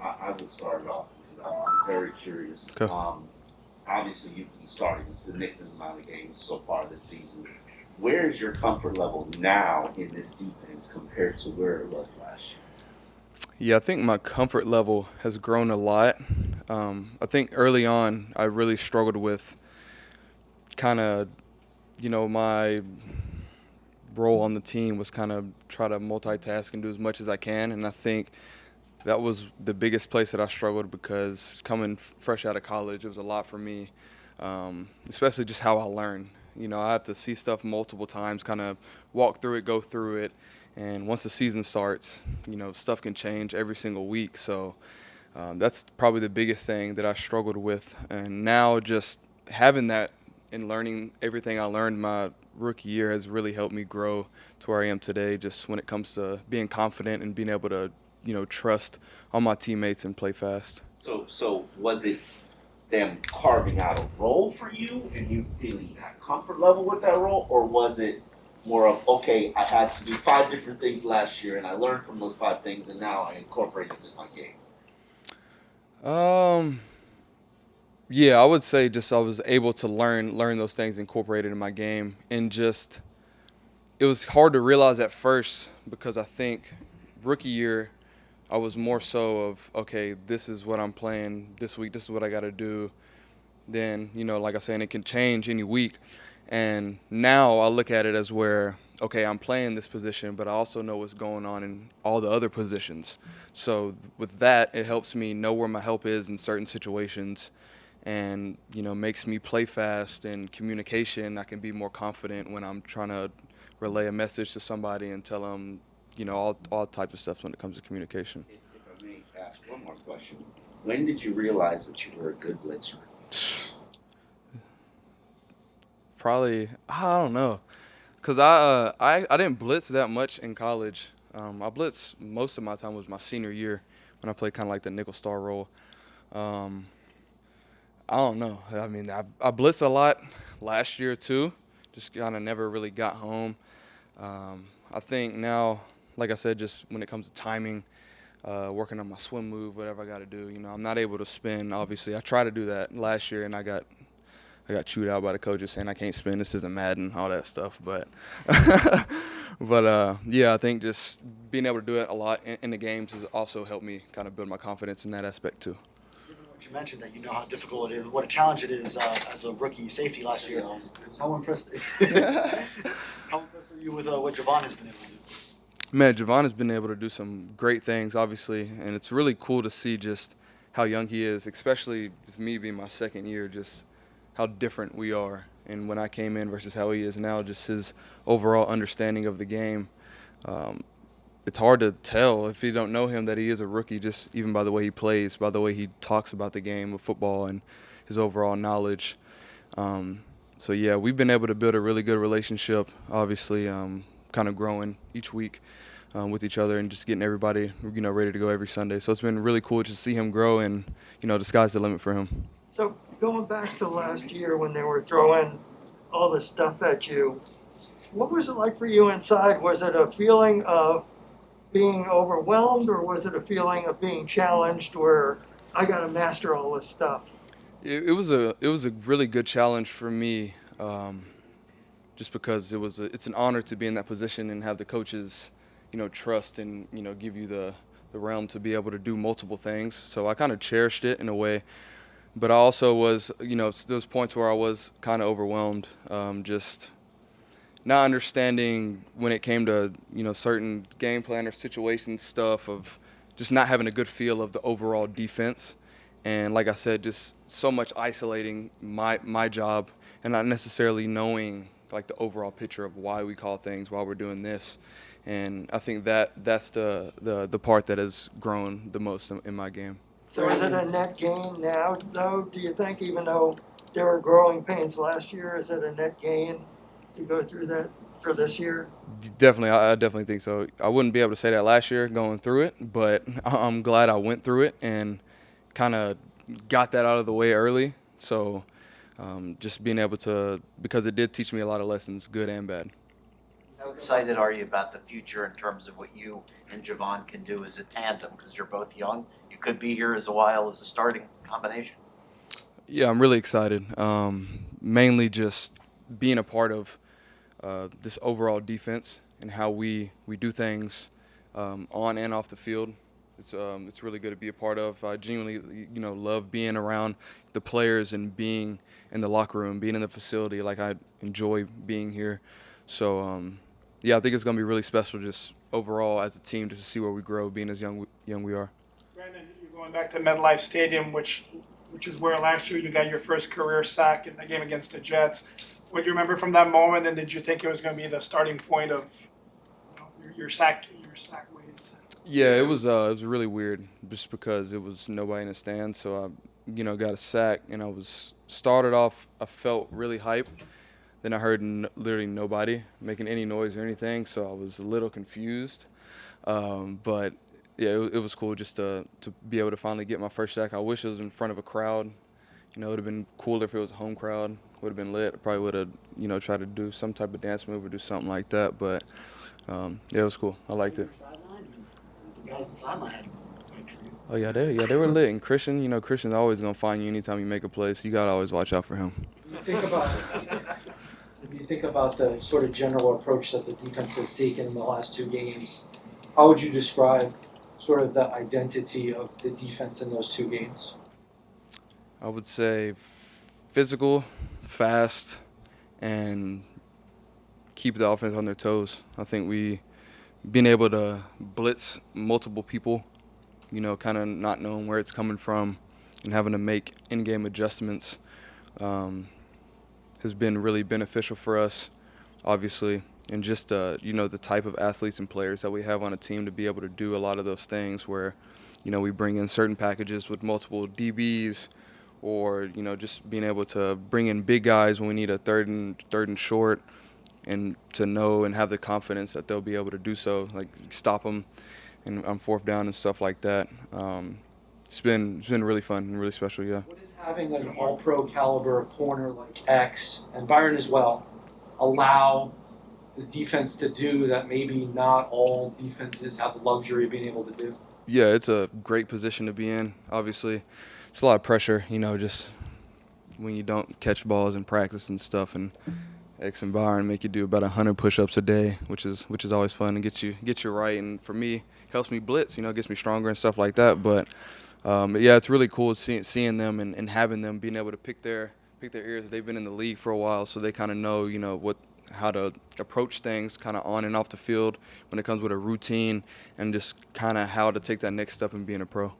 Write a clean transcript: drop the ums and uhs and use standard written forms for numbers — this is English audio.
I will start off because I'm very curious. Okay. Obviously, you started a significant amount of games so far this season. Where is your comfort level now in this defense compared to where it was last year? Yeah, I think my comfort level has grown a lot. I think early on, I really struggled with kind of, my role on the team was kind of try to multitask and do as much as I can. And I think that was the biggest place that I struggled because coming fresh out of college, it was a lot for me, especially just how I learn. I have to see stuff multiple times, kind of walk through it, go through it. And once the season starts, stuff can change every single week. So that's probably the biggest thing that I struggled with. And now just having that and learning everything I learned my rookie year has really helped me grow to where I am today, just when it comes to being confident and being able to, trust all my teammates and play fast. So was it them carving out a role for you and you feeling that comfort level with that role, or was it more of okay, I had to do five different things last year and I learned from those five things and now I incorporate it in my game? Um, yeah, I would say just I was able to learn those things incorporated in my game, and just it was hard to realize at first because I think rookie year I was more so of okay, this is what I'm playing this week, this is what I got to do. Then like I said, it can change any week, and now I look at it as where okay, I'm playing this position, but I also know what's going on in all the other positions. So with that, it helps me know where my help is in certain situations, and makes me play fast and communication. I can be more confident when I'm trying to relay a message to somebody and tell them all types of stuff when it comes to communication. If I may ask one more question, when did you realize that you were a good blitzer? Probably I don't know, cause I didn't blitz that much in college. I blitzed most of my time was my senior year when I played kind of like the nickel star role. Um, I don't know. I mean, I blitzed a lot last year too. Just kind of never really got home. I think now, like I said, just when it comes to timing, working on my swim move, whatever I got to do. I'm not able to spin. Obviously, I tried to do that last year, and I got chewed out by the coaches saying I can't spin. This isn't Madden, all that stuff. But yeah, I think just being able to do it a lot in the games has also helped me kind of build my confidence in that aspect too. Given what you mentioned, that you know how difficult it is, what a challenge it is as a rookie safety last year. How impressed? How impressed are you with what Javon has been able to do? Man, Javon has been able to do some great things, obviously, and it's really cool to see just how young he is, especially with me being my second year, just how different we are. And when I came in versus how he is now, just his overall understanding of the game. Um, it's hard to tell if you don't know him that he is a rookie, just even by the way he plays, by the way he talks about the game of football and his overall knowledge. Um, so, yeah, we've been able to build a really good relationship, obviously, kind of growing each week with each other and just getting everybody, ready to go every Sunday. So it's been really cool to see him grow, and, the sky's the limit for him. So going back to last year when they were throwing all this stuff at you, what was it like for you inside? Was it a feeling of being overwhelmed, or was it a feeling of being challenged where I got to master all this stuff? It was a really good challenge for me, just because it's an honor to be in that position and have the coaches, trust and give you the realm to be able to do multiple things. So I kind of cherished it in a way, but I also was, those points where I was kind of overwhelmed, just not understanding when it came to certain game plan or situation stuff of just not having a good feel of the overall defense, and like I said, just so much isolating my job and not necessarily knowing like the overall picture of why we call things, why we're doing this. And I think that's the part that has grown the most in my game. So is it a net gain now, though? Do you think, even though there were growing pains last year, is it a net gain to go through that for this year? Definitely, I definitely think so. I wouldn't be able to say that last year going through it, but I'm glad I went through it and kind of got that out of the way early. So just being able to, because it did teach me a lot of lessons, good and bad. How excited are you about the future in terms of what you and Javon can do as a tandem? Because you're both young, you could be here as a while as a starting combination. Yeah, I'm really excited. Mainly just being a part of this overall defense and how we do things on and off the field. It's really good to be a part of. I genuinely love being around the players and being in the locker room, being in the facility. Like I enjoy being here. So yeah, I think it's gonna be really special just overall as a team just to see where we grow, being as young we are. Brandon, you're going back to MetLife Stadium, which is where last year you got your first career sack in the game against the Jets. What do you remember from that moment, and did you think it was going to be the starting point of your sack ways? Yeah, it was really weird just because it was nobody in the stands. So I got a sack and I was started off. I felt really hype. Then I heard literally nobody making any noise or anything, so I was a little confused. But yeah, it was cool just to be able to finally get my first sack. I wish it was in front of a crowd. It would have been cooler if it was a home crowd. Would have been lit. I probably would have, tried to do some type of dance move or do something like that. But yeah, it was cool. I liked it. The guys on the sideline had wait for you. Oh yeah, they were lit. And Christian, Christian's always gonna find you anytime you make a play. So you gotta always watch out for him. If you think about the sort of general approach that the defense has taken in the last two games, how would you describe sort of the identity of the defense in those two games? I would say physical, fast, and keep the offense on their toes. I think we being able to blitz multiple people, kind of not knowing where it's coming from and having to make in-game adjustments has been really beneficial for us, obviously. And just, the type of athletes and players that we have on a team to be able to do a lot of those things where, we bring in certain packages with multiple DBs or, just being able to bring in big guys when we need a third and short and to know and have the confidence that they'll be able to do so, like stop them and on fourth down and stuff like that. It's been really fun and really special, yeah. What is having an all-pro caliber corner like X, and Byron as well, allow the defense to do that maybe not all defenses have the luxury of being able to do? Yeah, it's a great position to be in, obviously. It's a lot of pressure, just when you don't catch balls in practice and stuff, and X and Byron make you do about 100 push-ups a day, which is always fun and get you right. And for me, it helps me blitz, gets me stronger and stuff like that. But yeah, it's really cool seeing them and having them being able to pick their ears. They've been in the league for a while, so they kind of know, how to approach things kind of on and off the field when it comes with a routine and just kind of how to take that next step in being a pro.